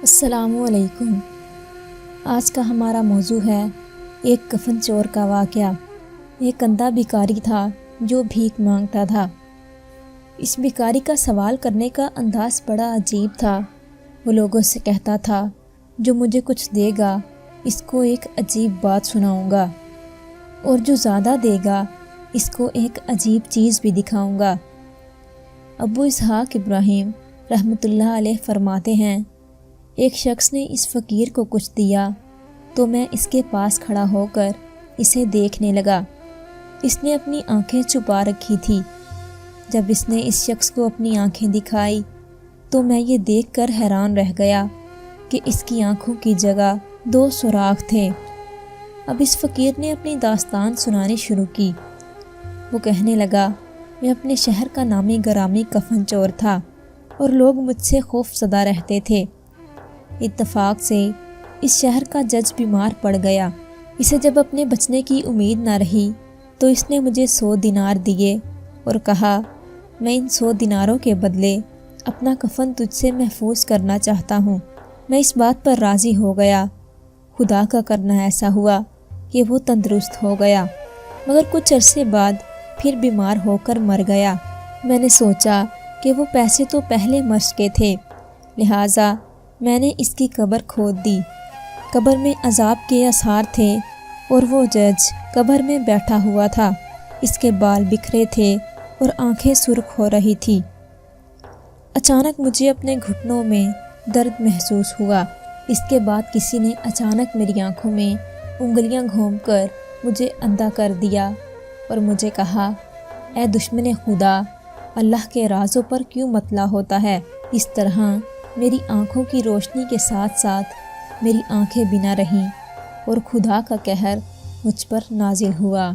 السلام علیکم۔ آج کا ہمارا موضوع ہے ایک کفن چور کا واقعہ۔ ایک اندھا بھکاری تھا جو بھیک مانگتا تھا۔ اس بھکاری کا سوال کرنے کا انداز بڑا عجیب تھا۔ وہ لوگوں سے کہتا تھا، جو مجھے کچھ دے گا اس کو ایک عجیب بات سناؤں گا، اور جو زیادہ دے گا اس کو ایک عجیب چیز بھی دکھاؤں گا۔ ابو اسحاق ابراہیم رحمۃ اللہ علیہ فرماتے ہیں، ایک شخص نے اس فقیر کو کچھ دیا تو میں اس کے پاس کھڑا ہو کر اسے دیکھنے لگا۔ اس نے اپنی آنکھیں چھپا رکھی تھی۔ جب اس نے اس شخص کو اپنی آنکھیں دکھائی تو میں یہ دیکھ کر حیران رہ گیا کہ اس کی آنکھوں کی جگہ 2 سوراخ تھے۔ اب اس فقیر نے اپنی داستان سنانی شروع کی۔ وہ کہنے لگا، میں اپنے شہر کا نامی گرامی کفن چور تھا اور لوگ مجھ سے خوف زدہ رہتے تھے۔ اتفاق سے اس شہر کا جج بیمار پڑ گیا۔ اسے جب اپنے بچنے کی امید نہ رہی تو اس نے مجھے 100 دینار دیے اور کہا، میں ان 100 دیناروں کے بدلے اپنا کفن تجھ سے محفوظ کرنا چاہتا ہوں۔ میں اس بات پر راضی ہو گیا۔ خدا کا کرنا ایسا ہوا کہ وہ تندرست ہو گیا، مگر کچھ عرصے بعد پھر بیمار ہو کر مر گیا۔ میں نے سوچا کہ وہ پیسے تو پہلے مر چکے تھے، لہٰذا میں نے اس کی قبر کھود دی۔ قبر میں عذاب کے آثار تھے اور وہ جج قبر میں بیٹھا ہوا تھا۔ اس کے بال بکھرے تھے اور آنکھیں سرخ ہو رہی تھی۔ اچانک مجھے اپنے گھٹنوں میں درد محسوس ہوا۔ اس کے بعد کسی نے اچانک میری آنکھوں میں انگلیاں گھوم کر مجھے اندھا کر دیا اور مجھے کہا، اے دشمن خدا، اللہ کے رازوں پر کیوں مطلع ہوتا ہے؟ اس طرح میری آنکھوں کی روشنی کے ساتھ ساتھ میری آنکھیں بھی نہ رہیں اور خدا کا قہر مجھ پر نازل ہوا۔